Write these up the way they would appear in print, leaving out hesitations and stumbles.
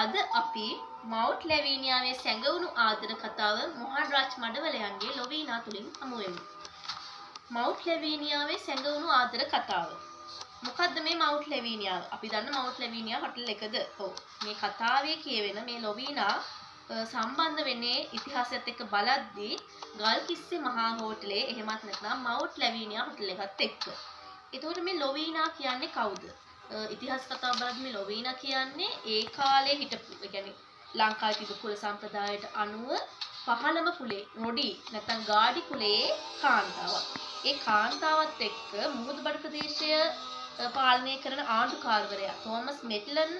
අද අපි මවුට් ලැවීනියාවේ සැඟවුණු ආදර කතාව මොහන් රාජ් මඩවලයන්ගේ ලොවීනා තුලින් හමු වෙමු. මවුට් ලැවීනියාවේ සැඟවුණු ආදර කතාව. මොකද්ද මේ මවුට් ලැවීනියාව? අපි දන්න මවුට් ලැවීනියා හොටල් එකද? ඔව්. මේ කතාවේ කියවෙන මේ ලොවීනා සම්බන්ධ වෙන්නේ ඉතිහාසයත් එක්ක බලද්දී ගල්කිස්සේ මහා හෝටලේ එහෙමත් නැත්නම් මවුට් ලැවීනියා හොටල් එකත් එක්ක. එතකොට මේ ලොවීනා කියන්නේ කවුද? ඉතිහාස කතාව බලද්දී මේ ලොවීනා කියන්නේ ඒ කාලේ හිටපු, ඒ කියන්නේ ලංකාවේ තිබු කුල සම්ප්‍රදායට අනුව පහළම කුලේ රොඩි නැත්නම් ගාඩි කුලේ කාන්තාවක්. ඒ කාන්තාවත් එක්ක මුහුදුබඩ ප්‍රදේශය පාලනය කරන ආණ්ඩුකාරවරයා තෝමස් මෙට්ලන්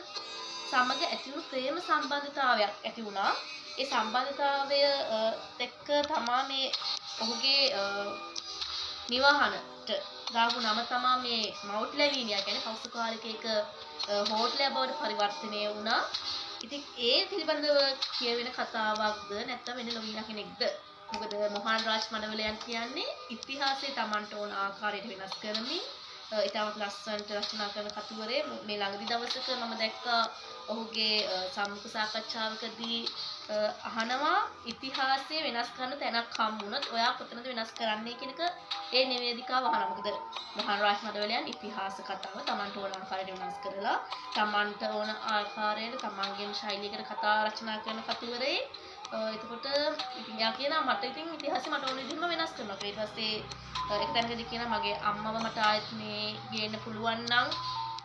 සමග ඇතිවුණු ප්‍රේම සම්බන්ධතාවයක් ඇති වුණා. ඒ සම්බන්ධතාවය එක්ක තමා මේ ඔහුගේ නිවහනට දාපු නම තමා මේ මවුට් ලැවීනියා කියන්නේ කෞතුකාලිකයක හෝටලයක් බවට පරිවර්තනය වුණා. ඉතින් ඒ පිළිබඳව කියවෙන කතාවක්ද නැත්නම් වෙන ලොවීනා කෙනෙක්ද? මොකද මොහන් රාජ් මඩවලයන් කියන්නේ ඉතිහාසයේ Tamanට ඕන ආකාරයට වෙනස් කරමින් ඊටමත් ලස්සනට රචනා කරන කතුවරේ. මේ ළඟදි දවසක මම දැක්කා ඔහුගේ සම්මුඛ සාකච්ඡාවකදී අහනවා ඉතිහාසය වෙනස් කරන තැනක් හම්බුනොත් ඔයා කොතනද වෙනස් කරන්නේ කියන එක ඒ නිවේදිකාව අහනවා. මොකද මොහන් රාජ් මඩවලයන් ඉතිහාස කතාව Tamanට ඕන ආකාරයට වෙනස් කරලා Tamanට ඕන ආකාරයට Tamanගේ ශෛලියකට කතා රචනා කරන කතුවරේ. එතකොට ඉතින් යා කියනවා මට ඉතින් ඉතිහාසය මට ඕන විදිහම වෙනස් කරනවා. ඊට පස්සේ එක තැනකදී කියනවා මගේ අම්මව මට ආයෙත් මේ ගේන්න පුළුවන් නම්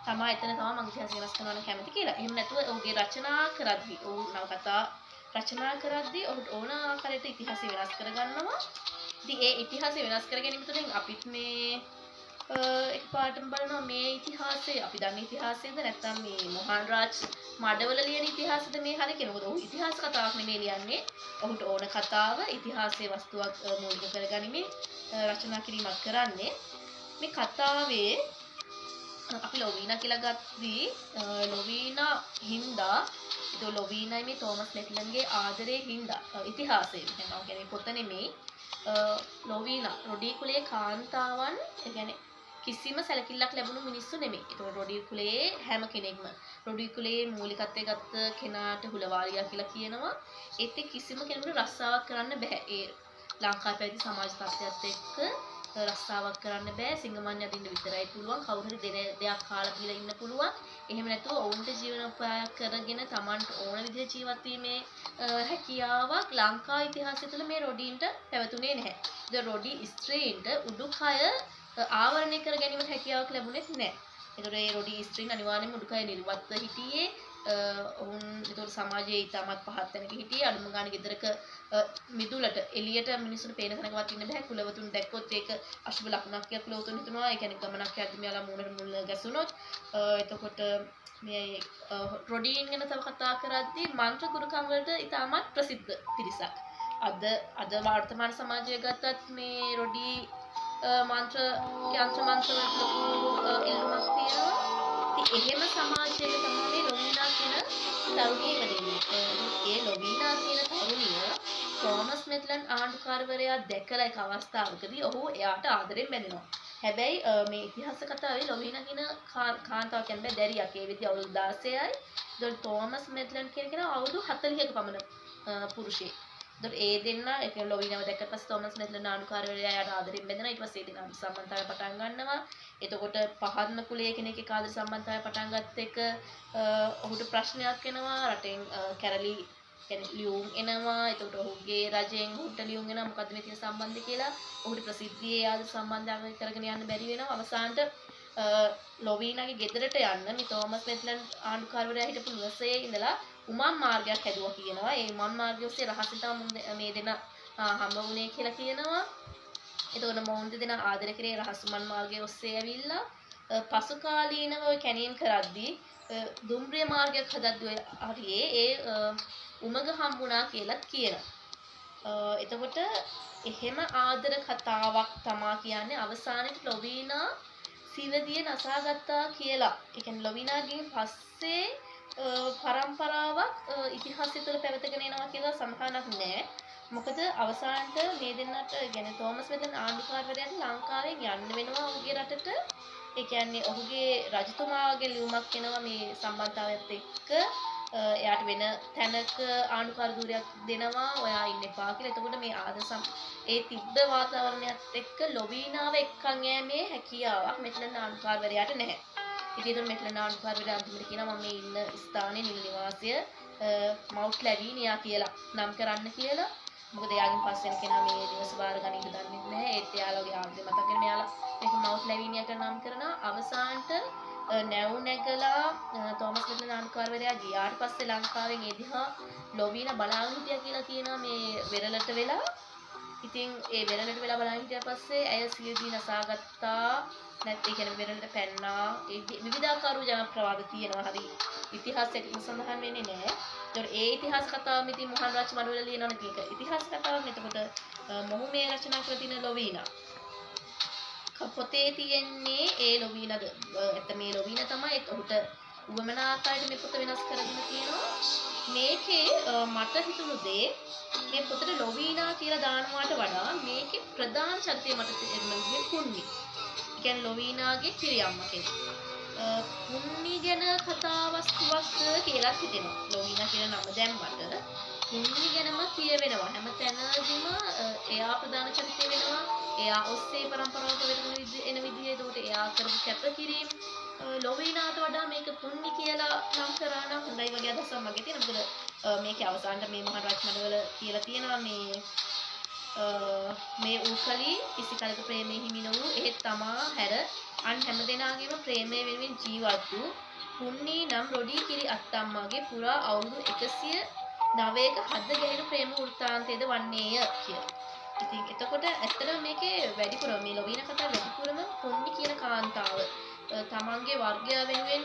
තමයි එතන තමයි මම ඉතිහාසය වෙනස් කරන්න කැමති කියලා. එහෙම නැතුව ඔහුගේ රචනා කරද්දී ඔහු නවකතා රචනා කරද්දී ඔහුට ඕන ආකාරයට ඉතිහාසය වෙනස් කරගන්නවා. ඉතින් ඒ ඉතිහාසය වෙනස් කර ගැනීම තුළින් අපිත් මේ එකපාරටම බලනවා මේ ඉතිහාසය අපි දන්න ඉතිහාසයද නැත්නම් මේ මොහන් රාජ් මඩවල ලියන ඉතිහාසද මේ හරිය කියන. මොකද ඔහු ඉතිහාස කතාවක් නෙමෙයි ලියන්නේ. ඔහුට ඕන කතාව ඉතිහාසයේ වස්තුවක් මූලික කරගනිමින් රචනා කිරීමක් කරන්නේ. මේ කතාවේ අපි ලොවීනා කියලා ගත්තී ලොවීනා හින්දා ඒක ලොවීනායි මේ තෝමස් මෙට්ලන්ගේ ආදරේ හින්දා ඉතිහාසයේ වෙනවා කියන්නේ පොත නෙමෙයි. ලොවීනා රොඩි කුලේ කාන්තාවන් ඒ කියන්නේ කිසිම සැලකිල්ලක් ලැබුණු මිනිස්සු නෙමෙයි. ඒක රොඩි කුලේ හැම කෙනෙක්ම රොඩි කුලේ මූලිකත්වයේ ගත්ත කෙනාට හුලවාරියා කියලා කියනවා. ඒත් කිසිම කෙනෙකුට රස්සාවක් කරන්න බෑ. ඒ ලංකාවේ පැවති සමාජ තත්ත්වයත් එක්ක රස්සාවක් කරන්න බෑ. සිංගමන් යදින්න විතරයි පුළුවන්. කවුරු හරි දෙයක් කාලා බීලා ඉන්න පුළුවන්. එහෙම නැතුව ඔවුන්ට ජීවනෝපායක් කරගෙන Tamanට ඕන විදිහට ජීවත් වීමේ හැකියාවක් ලංකා ඉතිහාසය තුළ මේ රොඩීන්ට පැවතුනේ නැහැ. ද රොඩි ස්ත්‍රීන්ට උඩුකය ආවරණය කර ගැනීමට හැකියාවක් ලැබුණෙත් නැහැ. ඒතකොට මේ රොඩි ස්ත්‍රීන් අනිවාර්යයෙන්ම උඩුකය නිර්වත්ව හිටියේ. ඔවුන් ඒතකොට සමාජයේ ඉතාමත් පහත් තැනක හිටියේ. අඩුම ගානේ ගෙදරක මිදුලට එළියට මිනිස්සුන්ට පේන තැනකවත් ඉන්න බෑ. කුලවතුන් දැක්කොත් ඒක අශුභ ලකුණක් කියලා කුලවතුන් හිතනවා. ඒ කියන්නේ ගමනක් යද්දි මෙයාලා මූණට මුල ගැසුනොත් එතකොට මේ රොඩීන් ගැන තව කතා කරද්දී මන්ත්‍ර ගුරුකම් වලට ඉතාමත් ප්‍රසිද්ධ පිරිසක්. අද වර්තමාන සමාජය ගත්තත් මේ රොඩි මන්ත්‍ර යන්ත්‍ර මන්ත්‍ර වලට ලොකු ඉල්ලුමක් තියෙනවා. ඉතින් එහෙම සමාජයක තමයි මේ ලොවීනා කියන තරුණිය ඉපදෙන්නේ. ඒ ලොවීනා කියන තරුණිය තෝමස් මෙට්ලන් ආණ්ඩුකාරවරයා දැකලා එක අවස්ථාවකදී ඔහු එයාට ආදරෙන් බැඳෙනවා. හැබැයි මේ ඉතිහාස කතාවේ ලොවීනා කියන කාන්තාව කියන්නේ දැරියක්. ඒ විදිහ අවුරුදු 16යි. ඒතකොට තෝමස් මෙට්ලන් කියන කෙනා අවුරුදු 40ක පමණ පුරුෂයෙක්. ඒතකොට ඒ දෙන්න ඒ කියන්නේ ලොවීනාව දැක්කට පස්සේ තෝමස් මෙට්ලන් ආණ්ඩුකාරවරයා එයාට ආදරෙන් බැඳෙනවා. ඊට පස්සේ ඒ දෙන්නා සම්බන්ධතාවය පටන් ගන්නවා. එතකොට පහත්ම කුලයේ කෙනෙක් එක්ක ආදර සම්බන්ධතාවය පටන් ගත්ත එක ඔහුට ප්‍රශ්නයක් එනවා. රටෙන් කැරලි කියන්නේ ලියුම් එනවා. එතකොට ඔහුගේ රජයෙන් ඔහුට ලියුම් එනවා මොකද්ද මේ තියෙන සම්බන්ධය කියලා. ඔහුට ප්‍රසිද්ධියේ ආද සම්බන්ධයක් කරගෙන යන්න බැරි වෙනවා. අවසානට ලොවීනාගේ ගෙදරට යන්න මේ තෝමස් මෙට්ලන් ආණ්ඩුකාරවරයා හිටපු නිවසේ ඉඳලා උමම් මාර්ගයක් හැදුවා කියනවා. ඒ උමම් මාර්ගය ඔස්සේ රහසින් තමයි මේ දෙන හම්බ වුණේ කියලා කියනවා. එතකොට මොවුන් දෙදෙනා ආදර කරේ රහස් උමම් මාර්ගය ඔස්සේ ඇවිල්ලා පසු කාලීනව කැණීම් කරද්දී දුම්රිය මාර්ගයක් හදද්දී හරියේ ඒ උමග හම්බුණා කියලාත් කියනවා. එතකොට එහෙම ආදර කතාවක් තමා කියන්නේ අවසානයේ ලොවීනා සිවදිය නසාගත්තා කියලා. ඒ කියන්නේ ලොවීනාගෙන් පස්සේ පරම්පරාවක් ඉතිහාසය තුළ පැවතගෙන එනවා කියලා සඳහනක් නැහැ. මොකද අවසානට මේ දෙන්නට කියන්නේ තෝමස් මෙට්ලන් ආණ්ඩුකාරවරයාට ලංකාවෙන් යන්න වෙනවා ඔහුගේ රටට. ඒ කියන්නේ ඔහුගේ රජතුමාගේ ලියුමක් එනවා මේ සම්බන්ධතාවයත් එක්ක එයාට වෙන තැනක ආණ්ඩුකාර ධූරයක් දෙනවා ඔයා ඉන්න එපා කියලා. එතකොට මේ ආදසම් ඒ තිබ්බ වාතාවරණයත් එක්ක ලොවීනාව එක්කන් යෑමේ හැකියාවක් මෙතන ආණ්ඩුකාරවරයාට නැහැ. ඉතින් ඒතර මෙතන ආණ්ඩුකාරවරයා අන්තිමට කියනවා මම මේ ඉන්න ස්ථානයේ නිල නිවාසය මවුට් ලැවීනියා කියලා නම් කරන්න කියලා. මොකද එයාගෙන් පස්සේ යන කෙනා මේ දිවස බාර ගන්න දන්නේ නැහැ. ඒත් එයාලගේ ආගම මතකගෙන මෙයාලා මේක මවුට් ලැවීනියා කියලා නම් කරනවා. අවසානට නැව් නැගලා තෝමස් මෙතන ආණ්ඩුකාරවරයා ගියාට පස්සේ ලංකාවෙන් ඒ දිහා ලොවීනා බලාගෙන හිටියා කියලා කියනවා මේ වෙරළට වෙලා. ඉතින් ඒ වෙරළට වෙලා බලන් හිටියා පස්සේ ඇය සියදී නසාගත්තා. නැත්නම් ඒ කියන්නේ වෙරළට පැන්නා. ඒ විවිධාකාර ජනප්‍රවාද තියෙනවා. හරි ඉතිහාසයට සඳහන් වෙන්නේ නැහැ. ඒතකොට ඒ ඉතිහාස කතාවම ඉතින් මොහන් රාජ් මඩවල ලියනවනේ කීක. ඉතිහාස කතාවක්. එතකොට මොහු මේ රචනා කර තියෙන ලොවීනා. පොතේ තියෙන්නේ ඒ ලොවීනාද. ඇත්ත මේ ලොවීනා තමයි ඔහුට උවමනා ආකාරයට මේ පොත වෙනස් කරගෙන තියෙනවා. මේකේ මට හිතුණු දේ මේ පොතට ලොවීනා කියලා දානවාට වඩා මේකේ ප්‍රධාන චරිතය මට තේරුණා පුන්නි. කියන්නේ ලොවීනාගේ කිරියම්මා කෙනෙක්. පුන්නි ගැන කතාවස්තුවක් කියලා හිතෙනවා. ලොවීනා කියන නම දැම්මට පුන්නි ගැනම කියවෙනවා. හැම තැනදීම එයා ප්‍රධාන චරිතය වෙනවා. එයා ඔස්සේ පරම්පරාවක එන විදිය. ඒකට එයා කරපු කැපකිරීම ලොවීනාට වඩා මේක පුන්නි කියලා නම් කරා නම් හොඳයි වගේ අදහසක් මගේ තියෙනවා. මොකද මේකේ අවසානට මේ මහා රාජ් මඩවල කියලා තියෙනවා මේ උකලි කිසි කලක ප්‍රේමයේ හිමි නොවූ එහෙත් තමා හැර අන් හැමදෙනාගේම ප්‍රේමය වෙනුවෙන් ජීවත් වූ පුන්නි නම් රොඩි කිරි අත්තම්මාගේ පුරා අවුරුදු 109ක හද ගැහෙන ප්‍රේම වෘත්තාන්තයේද වන්නේය කියලා. ඉතින් එතකොට ඇත්තටම මේකේ වැඩිපුර මේ ලොවීනා කතාව වැඩිපුරම පුන්නි කියන කාන්තාව තමන්ගේ වර්ගය වෙනුවෙන්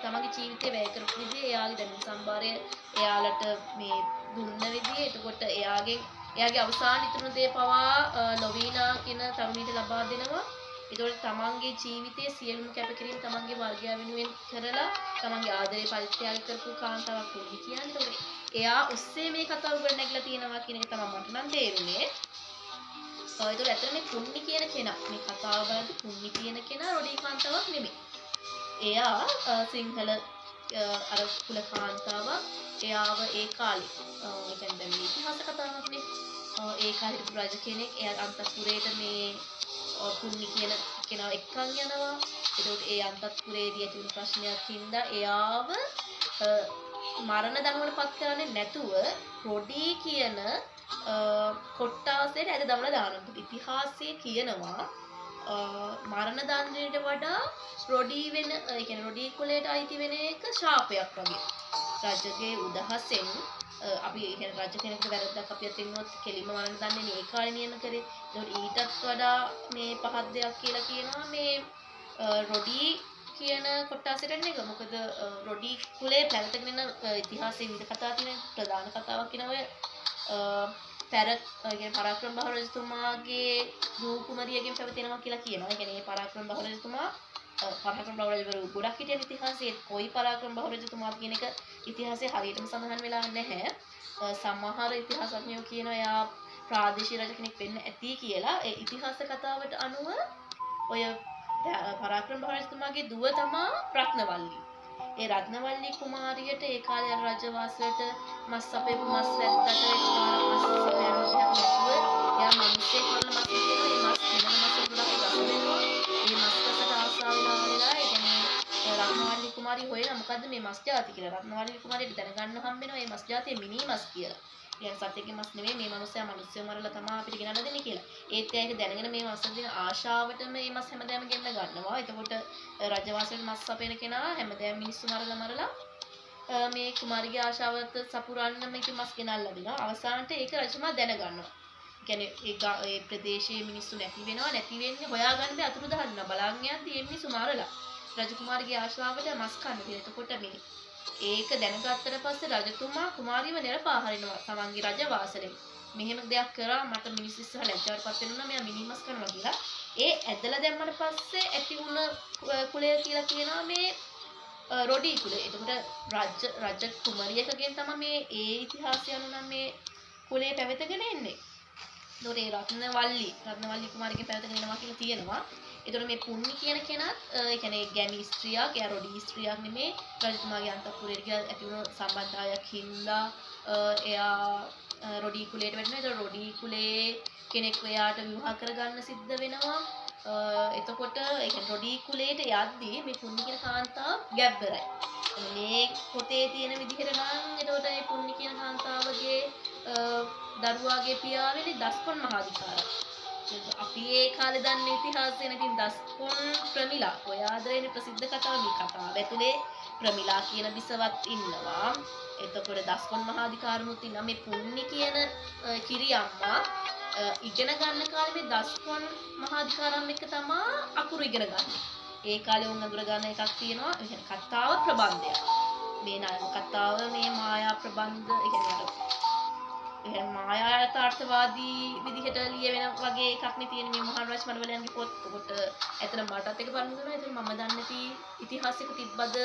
තමන්ගේ ජීවිතය වැය කරපු විදිහ, එයාගේ දැනුම් සම්භාරය එයාලට මේ දුන්න විදිහ, එතකොට එයාගේ අවසාන ඉතුරු දේ පවා ලොවීනා කියන තරුණියට ලබා දෙනවා. ඒතකොට තමන්ගේ ජීවිතයේ සියලුම කැපකිරීම තමන්ගේ වර්ගය වෙනුවෙන් කරලා තමන්ගේ ආදරේ පරිත්‍යාග කරපු කාන්තාවක් පුන්නි කියන්නේ. ඒතකොට එයා ඔස්සේ මේ කතාව උඩ නැගලා තියෙනවා කියන එක තමයි මට නම් තේරුනේ. ඒතකොට ඇත්තට මේ පුන්නි කියන කෙනා මේ කතාව බලද්දි පුන්නි කියන කෙනා රොඩි කාන්තාවක් නෙමෙයි. එයා සිංහල අර කුල කාන්තාවක්. එයාව ඒ කාලේ ඒ කියන්නේ මේ ඉතිහාස කතාවක්නේ. ඒ කාලේ හිටපු රජ කෙනෙක් එයා අන්තපුරේට මේ පුන්නි කියන කෙනාව එක්කන් යනවා. ඒකට ඒ අන්තපුරේදී ඇති වුණු ප්‍රශ්නයක් හින්දා එයාව මරණ දඬුවමට පත් කරන්නේ නැතුව රොඩි කියන කොට්ටාසයට ඇද දමලා දානවා. ඉතිහාසයේ කියනවා මරණ දඬුවමට වඩා රොඩි වෙන ඒ කියන්නේ රොඩි කුලයට අයිති වෙන එක ශාපයක් වගේ. රජගේ උදහසෙන් අපි කියන්නේ රජ කෙනෙකුට වැරද්දක් අපි අතින්නොත් කෙලිම මරණ දන්නේ ඒ කාලේ නියම කරේ. ඒකට ඊටත් වඩා මේ පහත් දෙයක් කියලා කියනවා මේ රොඩි කියන කොට්ටාසයට නෙක. මොකද රොඩි කුලේ පැවතගෙන යන ඉතිහාසයේ විවිධ කතා තියෙන ප්‍රධාන කතාවක් කියනවා පරාක්‍රම බහු රජතුමාගේ දූ කුමරියගෙන් පැවතෙනවා කියලා කියනවා. ඒ කියන්නේ පරාක්‍රම බහු රජතුමා පරාක්‍රම බහු රජවරු ගොඩක් හිටියන ඉතිහාසයේ කොයි පරාක්‍රම බහු රජතුමාද කියන එක ඉතිහාසයේ හරියටම සඳහන් වෙලා නැහැ. සමහර ඉතිහාසඥයෝ කියනවා එයා ප්‍රාදේශීය රජ කෙනෙක් වෙන්න ඇති කියලා. ඒ ඉතිහාස කතාවට අනුව ඔය පරාක්‍රම බහු රජතුමාගේ දුව තමා රත්නවල්ලි. ඒ රත්නවල්ලි කුමාරියට ඒ කාලේ අර රජවාසයට මස් අපේපු මස් වැද්දට මස් සපයනවා නැතුව එයා මිනිස්සේ කරන මස් කියනවා. ඒ මස් වෙන මස් ගොඩක් ගස් වෙනවා. මේ මස් කසට ආසාව වෙලා ඒ කියන්නේ රත්නවල්ලි කුමාරිය හොයන මොකද්ද මේ මස් జాති කියලා. රත්නවල්ලි කුමාරියට දැනගන්න හම්බෙනවා මේ මස් జాතිය මිනි මස් කියලා. يعني සත්‍යයේ මස් නෙමෙයි මේ මිනිස්සයා මිනිස්සු මරලා තමයි අපිට ගෙනල්ලා දෙන්නේ කියලා. ඒත් එයාට දැනගෙන මේ මස් දින ආශාවට මේ මස් හැමදාම ගෙන්න ගන්නවා. එතකොට රජවාසයේ මස් අපේන කෙනා හැමදාම මිනිස්සු මරලා මේ කුමාරිගේ ආශාවත සපුරන්න මේක මස් ගෙනල්ලා දෙනවා. අවසානට ඒක රජතුමා දැනගන්නවා. කියන්නේ ඒ ප්‍රදේශයේ මිනිස්සු නැති වෙන්නේ හොයාගන්න බෑ අතුරුදහන් වෙනවා. බලන් යද්දි මේ මිනිස්සු මරලා රජකුමාරගේ ආශාවට මස් කන්න දෙනවා. එතකොට මේ ඒක දැනගත්තට පස්සේ රජතුමා කුමාරියව නිරපා හරිනවා තමන්ගේ රජවාසලෙන්. මෙහෙම දෙයක් කරා මට මිනිස්සු ඉස්සරහ ලැජ්ජාවටපත් වෙනවා මෙයා මිනිමස් කරනවා කියලා. ඒ ඇදලා දැම්මට පස්සේ ඇති වුණ කුලය කියලා කියනවා මේ රොඩි කුලය. එතකොට රජ කුමරියකගෙන් තමයි මේ ඒ ඉතිහාසය අනුව නම් මේ කුලය පැවතගෙන එන්නේ. ඒතකොට ඒ රත්නවල්ලි කුමාරියගෙන් පැවතගෙන එනවා කියලා තියෙනවා. ඒතකොට මේ පුන්නි කියන කෙනත් ඒ කියන්නේ ගැමි ස්ත්‍රියක්, එයා රොඩි ස්ත්‍රියක් නෙමේ. රජතුමාගේ අන්තපුරයට ගියා ඇති වුණු සම්බන්ධතාවයක් හින්දා එයා රොඩි කුලයට වැටෙනවා. ඒතකොට රොඩි කුලේ කෙනෙක් එයාට විවාහ කරගන්න සිද්ධ වෙනවා. එතකොට ඒ කියන්නේ රොඩි කුලයට යද්දී මේ පුන්නි කියන කාන්තාව ගැබ්බරයි. මේ පොතේ තියෙන විදිහට නම් එතකොට මේ පුන්නි කියන කාන්තාවගේ දරුවාගේ පියා වෙන්නේ දස්කොන් මහාධිකාරය. අපි ඒ කාලේ දන්න ඉතිහාසය නැතිනම් දස්කොන් ප්‍රමිලා ඔය ආදරේනේ ප්‍රසිද්ධ කතාව මේ කතාව ඇතුලේ ප්‍රමිලා කියන බිසවත් ඉන්නවා. එතකොට දස්කොන් මහාධිකාරමුත් ඉන්නවා. මේ පුන්නි කියන කිරි අම්මා ඉගෙන ගන්න කාලේ මේ දස්කොන් මහාධිකාරම් එක්ක තමයි අකුරු ඉගෙන ගන්න. ඒ කාලේ උන් අඳුර ගන්න එකක් තියෙනවා. ඒ කියන්නේ කතාව ප්‍රබන්ධය. මේ නායක කතාව මේ මායා ප්‍රබන්ධ ඒ කියන්නේ මායා යථාර්ථවාදී විදිහට ලියවෙන වගේ එකක් නේ තියෙන මේ මහාරජ මඩවලයන්ගේ පොත්. උකට ඇත්තට මටත් එක බලන්න දුන්නා. ඒතර මම දන්නේ නැති ඉතිහාසයක තිබ්බද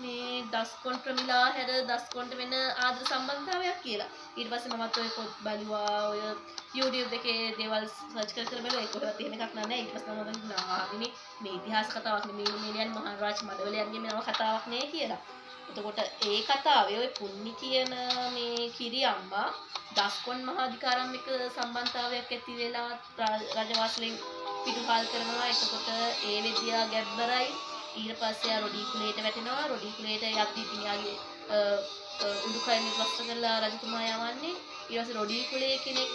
මේ දස්කොන් ප්‍රමිලා හැර දස්කොන්ට වෙන ආදර සම්බන්ධතාවයක් කියලා. ඊට පස්සේ මමත් ඔය පොත් බලුවා. ඔය YouTube එකේ දේවල් සර්ච් කර බලුවා. ඒක කොහෙවත් එහෙම එකක් නැහැ. ඊට පස්සේ මම හිතුවා මේ ඉතිහාස කතාවක් නෙමෙයි මේ ලියන්නේ මහාරජ මඩවලයන්ගේ නව කතාවක් නේ කියලා. එතකොට ඒ කතාවේ ඔය පුන්නි කියන මේ කිරි අම්මා දස්කොන් මහාධිකාරම් එක්ක සම්බන්ධතාවයක් ඇති වෙලා රජවාසලෙන් පිටුපල් කරනවා. එතකොට ඒ වෙදියා ගැබ්බරයි. ඊට පස්සේ රොඩි කුලයට වැටෙනවා. රොඩි කුලයට යද්දී තියාගේ උඩුකය නිවස්ස කරලා රජතුමා යවන්නේ. ඊට පස්සේ රොඩි කුලයේ කෙනෙක්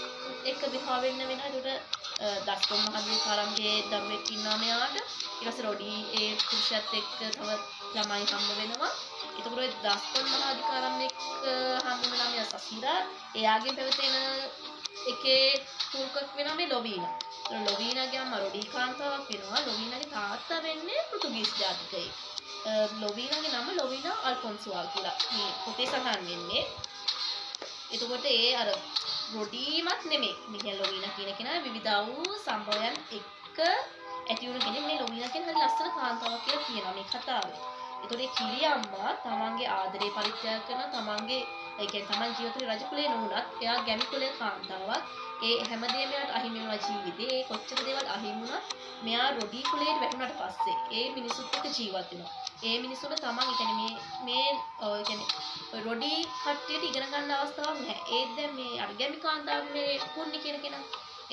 එක්ක විවාහ වෙන්න වෙනවා. ඒකට දස්කොන් මහාධිකාරම්ගේ දරුවෙක් ඉන්නවා මෙයාට. ඊට පස්සේ රොඩි ඒ පුරුෂයත් එක්ක තව ළමයි හම්බ වෙනවා. එතකොට ඔය දස්කොන් මහාධිකාරම් එක්ක හම්බ වෙනා මේ සසීරා එයාගේ පැවතෙන එකේ පුරුකක් වෙනවා මේ ලොවීනා. ලොවීනාගේ අම්මා රොඩි කාන්තාවක් වෙනවා. ලොවීනාගේ තාත්තා වෙන්නේ පෘතුගීස් ජාතිකයෙක්. ලොවීනාගේ නම ලොවීනා අල්ෆොන්සුවා කියලා මේ පොතේ සඳහන් වෙන්නේ. එතකොට ඒ අර රොඩිමත් නෙමෙයි. මේ ලොවීනා කියන කෙනා විවිධ වූ සම්භවයන් එක්ක ඇති වුණු කෙනෙක්. මේ ලොවීනා කියන හරි ලස්සන කාන්තාවක් කියලා කියනවා මේ කතාවේ. එතකොට ඒ කිරි අම්මා තමන්ගේ ආදරේ පරිත්‍යාග කරන තමන්ගේ ඒ කියන්නේ තමන් ජීවිතේ රජ කුලේ නොවුනත් එයා ගැමි කුලේ කාන්තාවක්. ඒ හැමදේම එයාට අහිමි වෙනවා ජීවිතේ. ඒ කොච්චර දේවල් අහිමි වුණත් මෙයා රොඩි කුලයට වැටුණාට පස්සේ ඒ මිනිසුත් එක්ක ජීවත් වෙනවා. ඒ මිනිසුන්ට තමන් කියන්නේ මේ කියන්නේ රොඩි කට්ටියට ඉගෙන ගන්න අවස්ථාවක් නැහැ. ඒත් දැන් මේ අර ගැමි කාන්තාවක් මේ පුන්නි කියන කෙනා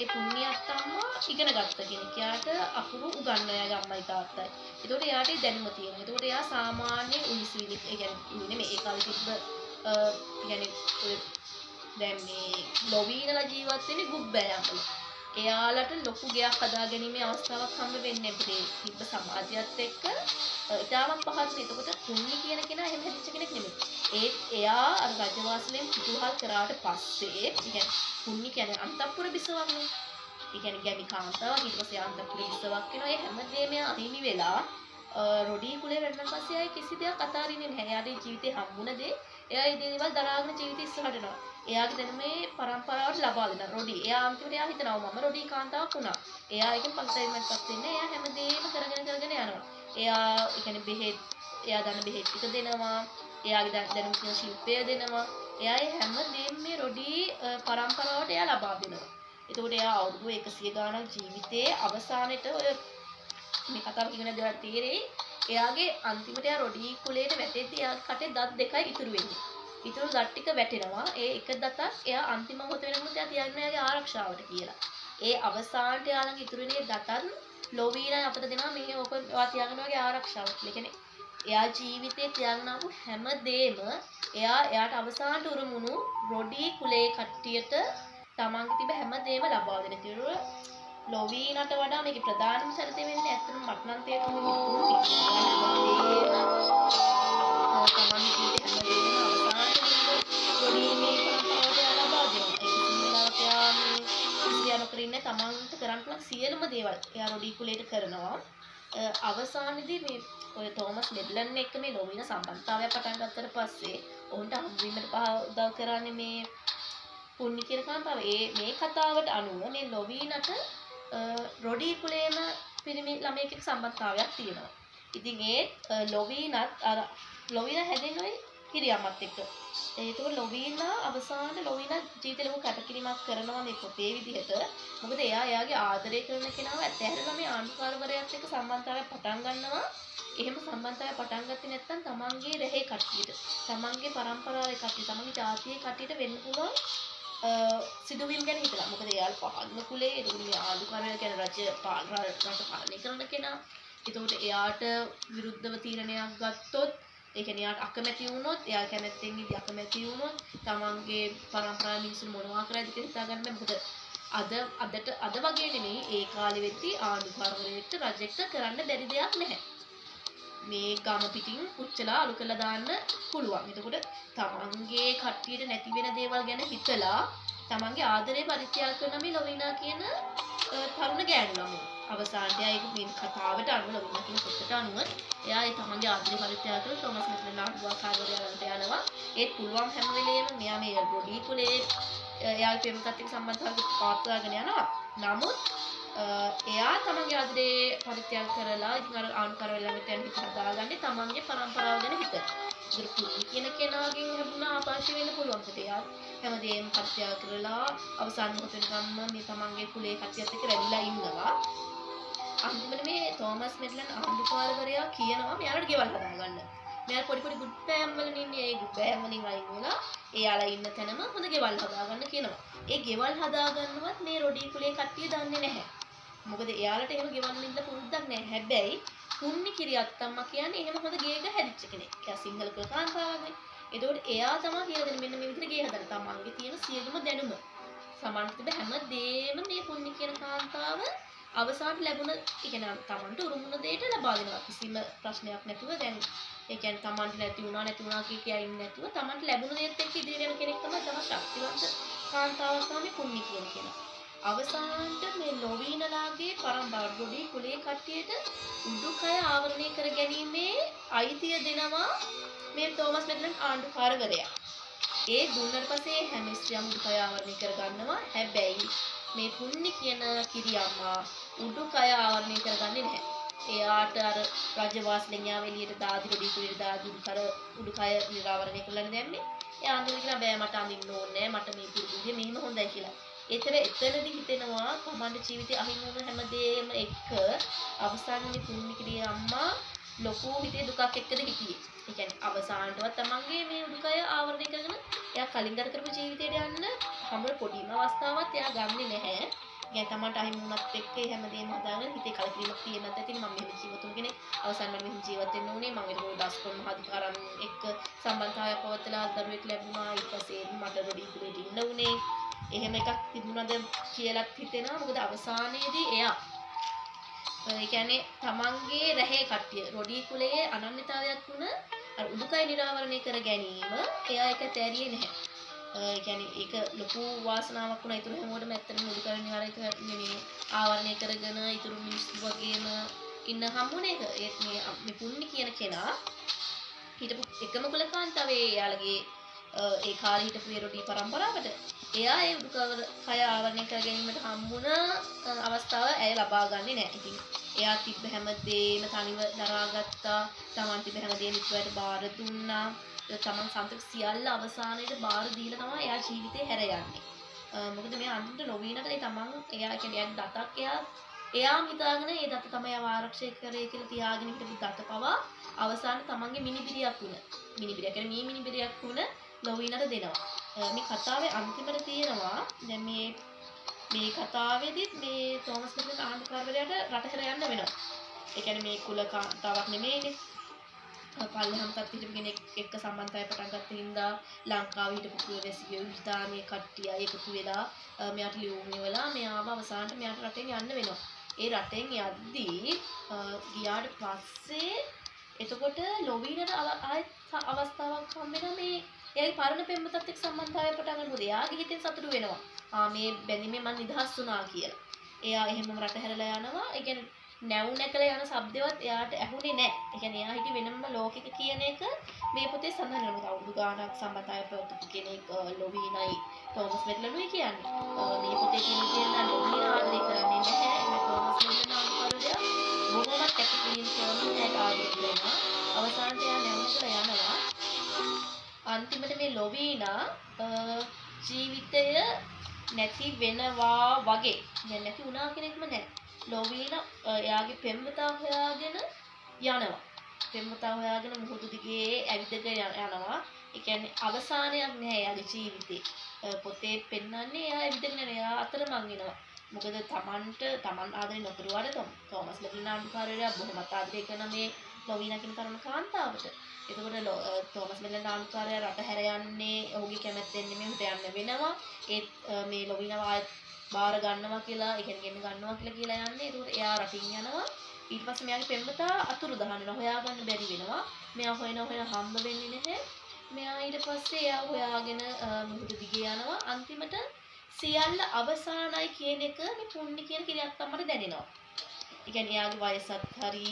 ඒ පුණ්‍යත් අම්මා ඉගෙන ගත්ත කෙනෙක්. එයාට අකුරු උගන්වන එයාගේ අම්මයි තාත්තයි. ඒතකොට එයාට දැනුම තියෙනවා. ඒතකොට එයා සාමාන්‍ය උනිසිවිලි ඒ කියන්නේ නෙමෙයි ඒ කාලේ තිබ්බ කියන්නේ ඔය දැන් මේ ලොවීනලා ජීවත් වෙන්නේ ගුබ්බෑයන්වල. එයාලට ලොකු ගයක් හදාගැනීමේ අවස්ථාවක් හම්බ වෙන්නේ අපේ තිබ්බ සමාජයත් එක්ක ඉතාමත් පහත්. එතකොට පුන්නි කියන කෙනා එහෙම හැදිච්ච කෙනෙක් නෙමෙයි. ඒත් එයා අර රජවාසලෙන් පිටුහල් කරාට පස්සේ කියන්නේ පුන්නි කියන්නේ අන්තපුර බිසවක්නේ. ඒ කියන්නේ ගැමි කාන්තාවක්. ඊට පස්සේ අන්තපුර බිසවක් වෙනවා. ඒ හැමදේම අහිමි වෙලා රොඩි කුලේ වැඩන පස්සේ ආයේ කිසි දෙයක් අතාරින්නේ නැහැ. එයාගේ ජීවිතේ හම්බුන දේ එයා ඒ දේවල් දරාගෙන ජීවිතය ඉස්සරහට යනවා. එයාගේ දැනුමේ පරම්පරාවට ලබා දෙන රොඩි. එයා අන්තිමට එයා හිතනවා මම රොඩි කාන්තාවක් වුණා. එයා ඒකෙන් පස්සෙන්නටපත් වෙන්නේ. එයා හැමදේම කරගෙන යනවා. එයා ඒ කියන්නේ බෙහෙත් එයා දන්න බෙහෙත් ටික දෙනවා. එයාගේ දැනුම තියෙන ශිල්පය දෙනවා. එයා ඒ හැමදේම මේ රොඩි පරම්පරාවට එයා ලබා දෙනවා. එතකොට එයා අවුරුදු 100 ගාණක් ජීවිතයේ අවසානයේට ඔය මේ කතාව කියන දේවල් තීරේ එයාගේ අන්තිමට එයා රොඩි කුලයට වැටෙද්දී එයාගේ කටේ දත් දෙකයි ඉතුරු වෙන්නේ. ඉතුරු දත් ටික වැටෙනවා. ඒ එක දතක් එයා අන්තිම මොහොත වෙනකොට එයා තියාගෙන එයාගේ ආරක්ෂාවට කියලා. ඒ අවසානට එයා ළඟ ඉතුරු වෙන දතන් ලොවීනා අපිට දෙනවා මේ ඔක ඔයා තියාගෙන වගේ ආරක්ෂාවට. ඒ කියන්නේ එයා ජීවිතේ තියාගෙන ආපු හැමදේම එයාට අවසානට උරුමුණු රොඩි කුලේ කට්ටියට තමන්ගේ තිබ හැමදේම ලබා දෙන තිරුව ලොවීනට වඩා මේකේ ප්‍රධානම චරිතය වෙන්නේ ඇත්තටම මට නම් තේරෙන්නේ තමන්ට කරන්න පුළුවන් සියලුම දේවල් එයා රොඩි කුලයට කරනවා. අවසානයේදී මේ ඔය තෝමස් මෙඩ්ලන් එක්ක මේ ලොවීන සම්බන්ධතාවය පටන් ගත්තට පස්සේ ඔවුන්ට හම්බවීමට උදව් කරන්නේ මේ පුන්නි කියන කාන්තාව. මේ කතාවට අනුව මේ ලොවීනට රොඩි කුලේම පිරිමි ළමයෙක් එක්ක සම්බන්ධතාවයක් තියෙනවා. ඉතින් ඒ ලොවීනත් අර ලොවීන හැදෙන්නේ කිරියම්මත් එක්ක. ඒක ලොවීනා අවසානයේ ලොවීනා ජීවිතේ ලොකු කැපකිරීමක් කරනවා මේ පොතේ විදිහට. මොකද එයා එයාගේ ආදරය කරන කෙනාව ඇත්තහැරලා මේ ආණ්ඩුකාරවරයාත් එක්ක සම්බන්ධතාවයක් පටන් ගන්නවා. එහෙම සම්බන්ධතාවයක් පටන් ගත්තේ නැත්නම් තමන්ගේ රැහේ කට්ටියට, තමන්ගේ පරම්පරාවේ කට්ටියට, තමන්ගේ ජාතියේ කට්ටියට වෙන්න පුළුවන් සිදුවීම් ගැන හිතලා. මොකද එයාලා පහළම කුලේ ඒ ආණ්ඩුකාරයා කියන්නේ රට පාලනය කරන කෙනා. ඒතකොට එයාට විරුද්ධව තීරණයක් ගත්තොත් ඒ කියන්නේ එයාට අකමැති වුණොත් එයා කැමැත්තෙන් ඉඳි අකමැති වුණොත් තමන්ගේ පරම්පරාව මිනිස්සු මොනවා කරයිද කියලා හිතා ගන්න බෑ. මොකද අද වගේ නෙමෙයි ඒ කාලෙ වෙද්දි ආණ්ඩුකාරවරයෙක්ට රජෙක්ට කරන්න බැරි දෙයක් නැහැ. මේ ගම පිටින් පුච්චලා අලු කරලා දාන්න පුළුවන්. එතකොට තමන්ගේ කට්ටියට නැති වෙන දේවල් ගැන හිතලා තමන්ගේ ආදරේ පරිත්‍යාග කරන මේ ලොවිනා කියන තරුණ ගෑනු ළමයා අවසානයේ ඒක මේ කතාවට අනුව ලොවිනා කියන පොතට අනුව එයා ඒ තමන්ගේ ආදරේ පරිත්‍යාග කරලා තෝමස් මෙට්ලන් ආණ්ඩුකාරවරයාට යනවා. ඒත් පුළුවන් හැම වෙලේම මෙයා මේ බොඩි කුලේ එයාගේ ප්‍රේමකත් එක්ක සම්බන්ධතාවයක් පවත්වාගෙන යනවා. නමුත් එයා තමන්ගේ ආදරේ පරිත්‍යාග කරලා ඉතින් අර ආණ්ඩුකාරවරයාට යන හිත හදාගන්නේ තමන්ගේ පරම්පරාව ගැන හිතලා. ඒක පුදුම කියන කෙනාගෙන් ලැබුණ ආපාශය වෙන්න පුළුවන්. ඒකට එයා හැමදේම පරිත්‍යාග කරලා අවසාන මොහොත වෙනකම්ම මේ තමන්ගේ කුලේ කට්ටියත් එක්ක රැඳිලා ඉන්නවා. අන්තිමට මේ තෝමස් මෙට්ලන් ආණ්ඩුකාරවරයා කියනවා මෙයාලට ගෙවල් හදාගන්න. මෙයාලා පොඩි පොඩි ගුඩ් බෑම් වලින් ඉන්නේ. ඒ ගුඩ් බෑම් වලින් අයින් වෙලා එයාලා ඉන්න තැනම හොඳ ගෙවල් හදාගන්න කියනවා. ඒ ගෙවල් හදාගන්නවත් මේ රොඩි කුලේ කට්ටිය දන්නේ නැහැ. මොකද එයාලට එහෙම ගෙවන්න ඉන්න පුරුද්දක් නැහැ. හැබැයි කුන්නි කිරියත්තම්මා කියන්නේ එහෙම හොඳ ගේක හැදිච්ච කෙනෙක්. එයා සිංහල කුල කාන්තාවක්නේ. ඒකෝට එයා තමයි කියලා දෙන්නේ මෙන්න මේ විදිහට ගේ හදන්න. තමන්ගේ තියෙන සියලුම දැනුම සමන්විත හැම දෙයක්ම මේ කුන්නි කියන කාන්තාව අවසානට ලැබුණ කියන්නේ තමන්ට උරුමුණ දෙයට ලබා දෙනවා. කිසිම ප්‍රශ්නයක් නැතුව දැන් ඒ කියන්නේ තමන්ට නැති වුණා කිය ඉන්නේ නැතුව තමන්ට ලැබුණ දේත් එක්ක ඉදිරියට යන කෙනෙක් තමයි ශක්තිවන්ත කාන්තාවක් තමයි කුන්නි කියන කෙනා. අවසානට මේ ලොවීනලාගේ පරම්පරාව රොඩි කුලේ කට්ටියට උඩුකය ආවරණය කර ගැනීමේ අයිතිය දෙනවා මේ තෝමස් මෙට්ලන් ආණ්ඩුකාරවරයා. ඒ දුන්නට පස්සේ හැම ස්ත්‍රියම උඩුකය ආවරණය කර ගන්නවා. හැබැයි මේ පුන්නි කියන කිරියම්මා උඩුකය ආවරණය කරගන්නේ නැහැ. එයාට අර රජවාසලෙන් යාව එළියට දාදි රොඩි කුලේ දාදි උඩුකය නිරාවරණය කරලා දැම්මේ. එයා අඳුර කියලා බෑ මට අඳින්න ඕනේ මට මේ පුරුදු මෙහෙම හොඳයි කියලා. එතනදී හිතෙනවා තමන්ගේ ජීවිතේ අහිමි වුණ හැමදේම එක්ක අවසානයේ පුන්නි කිරිය අම්මා ලොකු හිතේ දුකක් එක්කද හිටියේ. ඒ කියන්නේ අවසානටවත් තමන්ගේ මේ උඩුකය ආවරණය කරගෙන එයා කලින් ගත කරපු ජීවිතයට යන්න හැම පොඩිම අවස්ථාවක් එයා ගන්නෙ නැහැ. يعني තමන්ට අහිමි වුණත් එක්ක හැමදේම හදාගෙන හිතේ කලකිරීමක් තියෙනත් ඇතින් මම මෙහෙම ජීවත් වුණ කෙනෙක්. අවසානයේ මෙහෙම ජීවත් වෙන්න උනේ මම ඒක දාස්කොන් මහාධිකාරම් එක්ක සම්බන්ධතාවයක් පවත්ලා දරුවෙක් ලැබුණා. ඊට පස්සේ මට රොඩි කුලේට ඉන්න උනේ. එහෙම එකක් තිබුණාද කියලාත් හිතෙනවා. මොකද අවසානයේදී එයා ඒ කියන්නේ තමන්ගේ රැහේ කට්ටිය රොඩි කුලයේ අනන්‍යතාවයක් වුණ අර උඩුකය නිරාවරණය කර ගැනීම එයා ඒක තෑරියේ නැහැ. ඒ කියන්නේ ඒක ලොකු වාසනාවක් වුණා. ඊටු හැමෝටම ඇත්තටම උඩුකය නිරාවරණය ආවරණය කරගෙන ඊටු මිනිස්සු වගේම ඉන්න හම්බුනේ ඒක. ඒත් මේ පුන්නි කියන කෙනා හිටපු එකම කුලකාන්තාවේ එයාලගේ ඒ කාලේ හිටපු ඒ රොඩි පරම්පරාවට එයා ඒ උඩුකය ආවරණය කර ගැනීමට හම්බුණ අවස්ථාව ඇය ලබා ගන්නේ නැහැ. ඉතින් එයා තිබ්බ හැමදේම තනිව දරාගත්තා. තමන් තිබ්බ හැමදේම ඉක්වයට බාර දුන්නා. තමන් සම්පත සියල්ල අවසානයේට බාර දීලා තමයි එයා ජීවිතේ හැර යන්නේ. මොකද මේ අන්තිමට ලොවීනට තමන් එයා කියන්නේ එයාගේ දතක් එයා හිතාගෙන ඒ දත තමයි ආරක්ෂා කරේ කියලා තියාගෙන හිටපු දත පවා අවසානයේ තමන්ගේ මිනිබිරියක් වුණ. මිනිබිරිය කියන්නේ මේ මිනිබිරියක් වුණ ලොවීනට දෙනවා. මේ කතාවේ අන්තිමට තියෙනවා දැන් මේ කතාවේදීත් මේ තෝමස් මෙට්ලන් ආණ්ඩුකාරවරයාට රට හැර යන්න වෙනවා. ඒ කියන්නේ මේ කුල කාන්තාවක් නෙමෙයිනේ. පල්ලෙහාමත් හිටපු කෙනෙක් එක්ක සම්බන්ධතාවය පටන් ගත්ත හින්දා ලංකාවේ හිටපු පුරවැසියෝ විස්ථානයේ කට්ටිය එකතු වෙලා මෙයාට ලියුම් එවලා මෙයාව අවසානට මෙයාට රටෙන් යන්න වෙනවා. ඒ රටෙන් යද්දී ගියාට පස්සේ එතකොට ලොවීනට ආයෙත් අවස්ථාවක් හම්බ වෙනවා මේ එයාගේ පරණ පෙම්වතත් එක්ක සම්බන්ධතාවය පටන් ගන්නකොට එයාගේ හිතෙන් සතුටු වෙනවා. මේ බැඳීමෙන් මම නිදහස් වුණා කියලා. එයා එහෙමම රට හැරලා යනවා. ඒ කියන්නේ නැව් නැකලා යන શબ્දවත් එයාට ඇහුනේ නැහැ. ඒ කියන්නේ එයා හිටියේ වෙනම ලෝකෙක කියන එක මේ පොතේ සඳහන් වෙනවා. අවුරුදු ගාණක් සම්බන්ධතාවය පවත්වපු කෙනෙක් ලොවීනයි තෝමස් මෙට්ලන්ුයි කියන්නේ. මේ පොතේ කියන ලොවීන ආදරය කරන්නේ නැහැ. මේ තෝමස් මෙට්ලන් ආකාරය බොහොම කැපකිරීම කරන ඇයට ආදරය කරනවා. අවසානට එයා නැව් නැකලා යනවා. අන්තිමට මේ ලොවීනා ජීවිතය නැති වෙනවා වගේ දැන් නැති වුණා කෙනෙක්ම නැහැ. ලොවීනා එයාගේ පෙම්වතා හොයාගෙන යනවා. පෙම්වතා හොයාගෙන මුහුදු දිගේ ඇවිදගෙන යනවා. ඒ කියන්නේ අවසානයක් නැහැ එයාගේ ජීවිතේ. පොතේ පෙන්වන්නේ එයා ඇවිදගෙන යන එයා අතරමං වෙනවා. මොකද තමන් ආදරේ නොකරුවාට තෝමස් ලෙබ්ලන් නාමකාරයා බොහොමත් ආදරය කරන මේ ලොවීනා කියන තරුණ කාන්තාවට. එතකොට තෝමස් ලෙබ්ලන් නාමකාරයා රට හැර යන්නේ ඔහුගේ කැමැත්තෙන් නෙමෙයි උට යන්න වෙනවා. ඒත් මේ ලොවීනාව ආයෙත් බාර ගන්නවා කියලා, ඒ කියන්නේ ගෙන්න ගන්නවා කියලා යන්නේ. එතකොට එයා රටින් යනවා. ඊට පස්සේ මෙයාගේ පෙම්වතා අතුරුදහන් වෙනවා. හොයාගන්න බැරි වෙනවා. මෙයා හොයන හම්බ වෙන්නේ නැහැ. මෙයා ඊට පස්සේ එයා හොයාගෙන මුහුදු දිගේ යනවා. අන්තිමට සියල්ල අවසానයි කියන එක මේ පුණ්‍ය කියන කිරියක් තමයි දැනෙනවා. ඒ කියන්නේ එයාගේ වයසත් හරි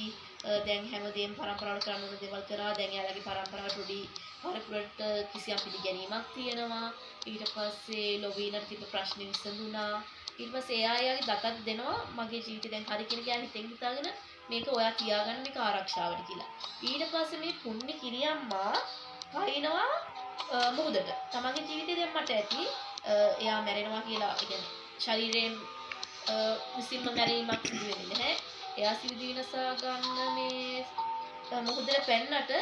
දැන් හැමදේම පරම්පරාවට කරන්න ඕන දේවල් කරා. දැන් එයාලගේ පරම්පරාවට උඩි පරපුරට කිසියම් පිළිගැනීමක් තියෙනවා. ඊට පස්සේ ලොවීනට තිබ්බ ප්‍රශ්න විසඳුණා. ඊට පස්සේ එයාගේ දතක් දෙනවා මගේ ජීවිතේ දැන් හරි කියන ගෑ හිතෙන් හිතාගෙන මේක ඔයා තියාගන්න මේක ආරක්ෂාවට කියලා. ඊට පස්සේ මේ පුණ්‍ය කිරියම්මා පයින්නවා මොහොතට. තමන්ගේ ජීවිතේ දැන් මට ඇති එයා මැරෙනවා කියලා, ඒ කියන්නේ ශරීරයෙන් විසින්ම මැරීමක් සිදු වෙන්නේ නැහැ. එයා සිවිදි විනසා ගන්න මේ මොහොතේ පැන්නට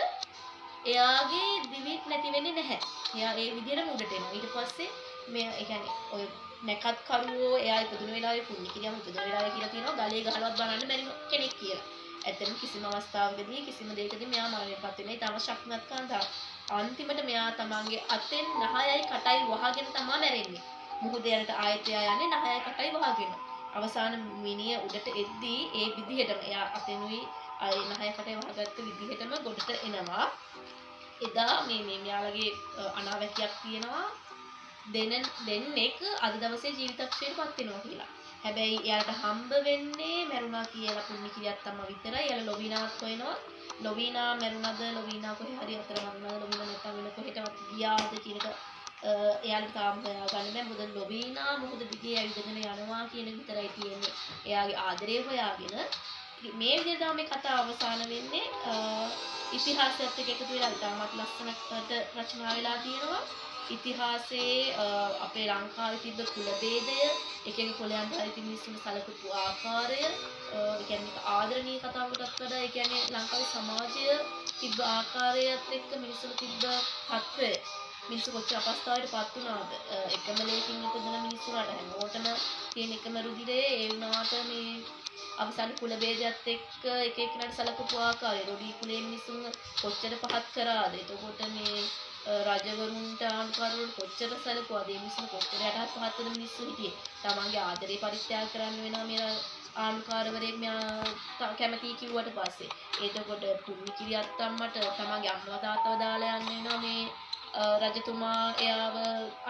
එයාගේ දිවිත් නැති වෙන්නේ නැහැ. එයා ඒ විදිහටම උඩට එනවා. ඊට පස්සේ මේ ඒ කියන්නේ ඔය නැකත් කරුවෝ එයා ඉපදුන වෙලාවේ පුණ්‍ය කිරියම් ඉපදුන වෙලාවේ කියලා තියෙනවා ගලේ ගහලවත් බලන්න බැරි කෙනෙක් කියලා. ඇත්තටම කිසිම අවස්ථාවකදී කිසිම දෙයකදී මෙයා මරණයටපත් වෙන්නේ තම ශක්තිමත් කාන්තාවක්. අන්තිමට මෙයා තමන්ගේ අතෙන් නහයයි කටයි වහගෙන තමයි මැරෙන්නේ. මුහුදයට ආයෙත් එයා යන්නේ නහයයි කටයි වහගෙන. අවසාන මිනිය උඩට එද්දී ඒ විදිහටම එයා අතෙනුයි ආයෙ නහයයි කටයි වහගත්ත විදිහටම ගොඩට එනවා. එදා මේ මෙයාලගේ අනාවැකියක් තියෙනවා. දෙන්නෙක් අද දවසේ ජීවිතක්ෂයටපත් වෙනවා කියලා. හැබැයි එයාට හම්බ වෙන්නේ මරුණා කියලා පුණ්‍ය කිරියක් තමයි විතරයි. එයාලා ලොවීනාවත් හොයනවා. ලොවීනා මරුණාද, ලොවීනා කොහේ හරි අතරමං වුණාද, ලොවීනා නැත්තම් වෙන කොහෙටවත් ගියාද කියන එක එයාලා තාම හොයාගන්න බෑ. මොකද ලොවීනා මොකද දිගේ ඇවිදගෙන යනවා කියන විතරයි තියෙන්නේ. එයාගේ ආදරය හොයාගෙන මේ විදිහට තමයි මේ කතාව අවසන් වෙන්නේ. ඉතිහාසයත් එක්ක එකතු වෙලා ඉතාමත් ලස්සනට රචනා වෙලා තියෙනවා. ඉතිහාසයේ අපේ ලංකාවේ තිබ්බ කුල ભેදය, එක එක කුලයන් පරිදි මිනිස්සුන් සැලකපු ආකාරය, ඒ කියන්නේ ආදරණීය කතාවකටත් වඩා ඒ කියන්නේ ලංකාවේ සමාජය තිබ්බ ආකාරයත් එක්ක මිනිස්සුන් තිබ්බ තත්ත්වය, මිනිස්සු කොච්චර අපස්ථාවයටපත් වුණාද, එකම ලේකින් ඉපදුන මිනිස්සුන්ට හැමෝටම තියෙන එකම රුධිරය ඒ වුණාට මේ අවසාන කුල ભેදයත් එක්ක එක එකනට සැලකපු ආකාරය, රොඩි කුලේ මිනිස්සුන් කොච්චර පහත් කරාද, එතකොට මේ රජවරුන්ට ආණ්ඩුකාරවරුන්ට කොච්චර සැලකුවාද, මේ මිනිස්සු කොච්චර යටහත් පහත් වෙන මිනිස්සු හිටියේ. තමන්ගේ ආදරේ පරිත්‍යාග කරන්න වෙනවා මේ ආණ්ඩුකාරවරයෙක් මෙයා කැමති කිව්වට පස්සේ. එතකොට පුණ්‍ය කිරියත් අම්මට තමන්ගේ අම්මලා තාත්තව දාලා යන්න වෙනවා මේ රජතුමා එයාව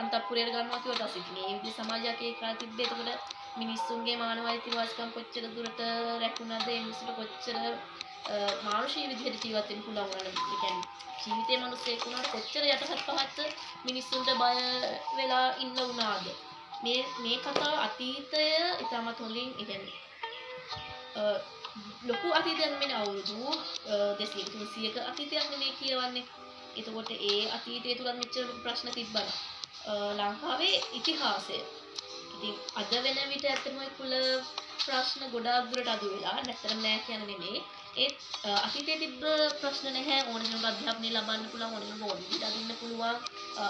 අන්තපුරයට ගන්නවා කිව්වට පස්සේ. ඉතින් මේ විදිහ සමාජයක් ඒ කාලේ තිබ්බේ. එතකොට මිනිස්සුන්ගේ මානව අයිතිවාසිකම් කොච්චර දුරට රැකුණාද, ඒ මිනිස්සුන්ට කොච්චර මානුෂීය විදිහට ජීවත් වෙන්න පුළුවන් වුණාද. ඒ කියන්නේ ජීවිතේ මිනිස්සෙක් වුණාට කොච්චර යටහත් පහත් මිනිස්සුන්ට බය වෙලා ඉන්න වුණාද. මේ කතාව අතීතය ඉතාමත් හොඳින් ඒ කියන්නේ ලොකු අතීතයක් නෙමෙයි, අවුරුදු 200 300ක අතීතයක් නෙමෙයි කියවන්නේ. එතකොට ඒ අතීතය තුල මෙච්චර ප්‍රශ්න තිබ්බනම් ලංකාවේ ඉතිහාසය ඉතින් අද වෙන විට ඇත්තම කුල ප්‍රශ්න ගොඩාක් දුරට අඩු වෙලා නැත්නම් නෑ කියන නෙමෙයි. ඒත් අතීතයේ තිබ්බ ප්‍රශ්න නැහැ. ඕන කෙනෙකුට අධ්‍යාපනය ලබන්න පුළුවන්, ඕන කෙනෙකුට ඕන විදිහට අදින්න පුළුවන්.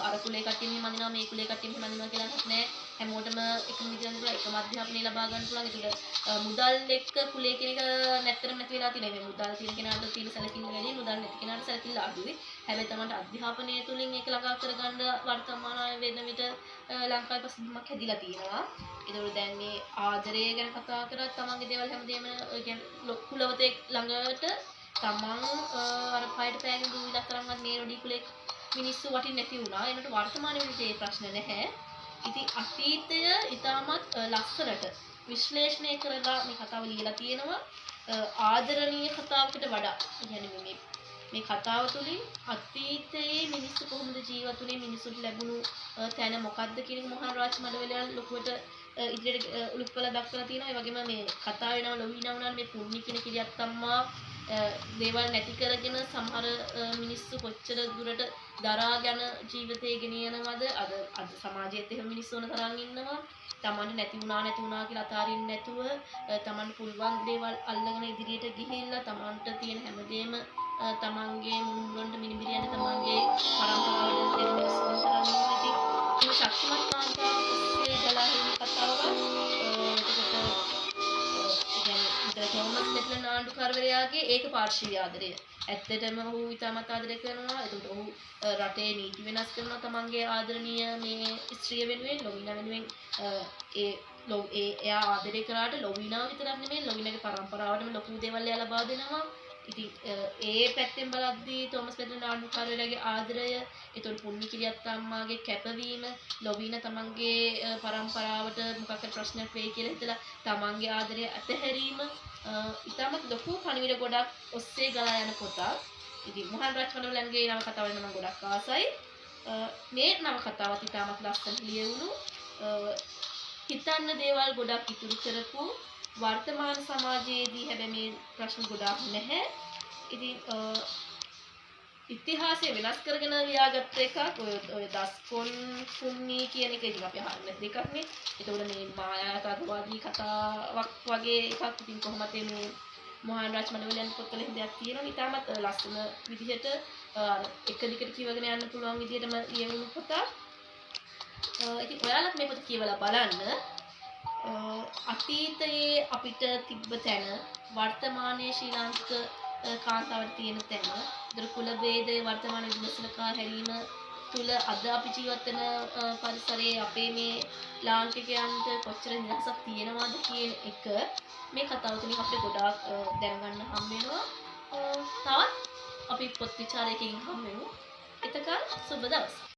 අර කුලේ කට්ටිය මෙහෙම අදිනවා, මේ කුලේ කට්ටිය මෙහෙම අදිනවා කියලා නෑ. හැමෝටම එකම විදිහට පුළුවන්, එකම අධ්‍යාපනය ලබා ගන්න පුළුවන්. ඒකට මුදල් එක්ක කුලේ කියන එක නැත්තරම නැති වෙලා තියෙනවා. මේ මුදල් තියෙන කෙනාට තියෙන සැලකිල්ල වැඩි, මුදල් නැති කෙනාට සැලකිල්ල අඩුයි. හැබැයි තමයි අධ්‍යාපනය තුලින් ඒක ළඟා කරගන්න වර්තමාන වෙන විට ලංකාවේ පසුබිමක් හැදිලා තියෙනවා. ඒතකොට දැන් මේ ආදරය ගැන කතා කරත් තමන්ගේ දේවල් හැමදේම කියන්නේ කුලවතෙක් ළඟට තමන් අර පයට පෑගෙන දුවිලා තරම්වත් මේ රොඩි කුලේ මිනිස්සු වටින් නැති වුණා. ඒනට වර්තමාන විදිහේ ප්‍රශ්න නැහැ. ඉතින් අතීතය ඊටමත් ලස්සනට විශ්ලේෂණය කරලා මේ කතාව ලියලා තියෙනවා. ආදරණීය කතාවකට වඩා කියන්නේ මේ කතාව තුළින් අතීතයේ මිනිස්සු කොහොමද ජීවත් වුනේ, මිනිස්සුන්ට ලැබුණු තැන මොකක්ද කියන එක මොහන් රාජ් මඩවලයන් ලොකුවට ඉදිරියට උලුප්පල දක්වලා තියෙනවා. ඒ වගේම මේ කතාවේ නම ලොවීනා වුණාට මේ පුණ්‍ය කියන කිරියත් අම්මා දේවල් නැති කරගෙන සමහර මිනිස්සු කොච්චර දුරට දරාගෙන ජීවිතේ ගෙනියනවද අද සමාජයේත් එහෙම මිනිස්සු වන තරම් ඉන්නවා තමන්ට නැති වුණා කියලා අතාරින්න නැතුව තමන්ට පුළුවන් දේවල් අල්ලගෙන ඉදිරියට ගිහිල්ලා තමන්ට තියෙන හැමදේම තමන්ගේ මුන්වලට මිනිබිරියන්න තමන්ගේ පරම්පරාවට දෙන මිනිස්සු වන තරම් ඉන්නේ මේ ශක්තිමත් කාන්තාවකගේ ගලාහින කතාවක් තෝමස් මෙට්ලන් ආණ්ඩුකාරවරයාගේ ඒක පාර්ශවීය ආදරය. ඇත්තටම ඔහු ඉතාමත් ආදරය කරනවා. ඒකට ඔහු රටේ නීති වෙනස් කරනවා තමන්ගේ ආදරණීය මේ ස්ත්‍රිය වෙනුවෙන් ලොවිනා වෙනුවෙන් එයා ආදරය කරාට ලොවිනාව විතරක් නෙමෙයි ලොවිනාගේ පරම්පරාවටම ලොකු දේවල් එයා ලබා දෙනවා. ඉතින් ඒ පැත්තෙන් බලද්දී තෝමස් මෙට්ලන් ආණ්ඩුකාරවරයාගේ ආදරය ඒතකොට පුන්නි කිරියත් අම්මාගේ කැපවීම ලොවිනා තමන්ගේ පරම්පරාවට මොකක්ද ප්‍රශ්නයක් වෙයි කියලා හිතලා තමන්ගේ ආදරය අතහැරීම ඉතාමත් ලොකු පණිවිඩ ගොඩක් ඔස්සේ ගලා යන පොතක්. ඉතින් මොහන් රාජ්මනෝලන්ගේ නව කතාව වෙන මම ගොඩක් ආසයි. මේ නව කතාවත් ඉතාමත් ලස්සනට ලියවුණු හිතන්න දේවල් ගොඩක් ඉතුරු කරපු වර්තමාන සමාජයේදී හැබැයි මේ ප්‍රශ්න ගොඩක් නැහැ. ඉතින් ඉතිහාසය වෙනස් කරගෙන ලියාගත්ත එකක් ඔය දස්කොන් කුන්නි කියන එක ඉතින් අපි අහන්න දෙකක් නේ. ඒතකොට මේ මායාවාදී කතාවක් වගේ එකක් ඉතින් කොහොමද මේ මොහන් රාජ්මනෝලන් පොත්වල හින්දාක් තියෙනවා. ඉතාමත් ලස්සන විදිහට එක දිගට කියවගෙන යන්න පුළුවන් විදිහටම ලියවුණු පොතක්. ඉතින් ඔයාලත් මේ පොත කියවලා බලන්න. අතීතයේ අපිට තිබ්බ තැන වර්තමානයේ ශ්‍රී ලාංකික කාන්තාවට තියෙන තැන දර කුල ભેදය වර්තමාන විමසනකා හැරීම තුල අද අපි ජීවත් වෙන පරිසරයේ අපේ මේ ලාංකිකයන්ට කොච්චර නිදහසක් තියෙනවද කියන එක මේ කතාව තුළින් අපිට ගොඩාක් දැනගන්න හම් වෙනවා. තවත් අපි පොත් විචාරයකින් හම් වෙමු. එතකන් සුබ දවසක්.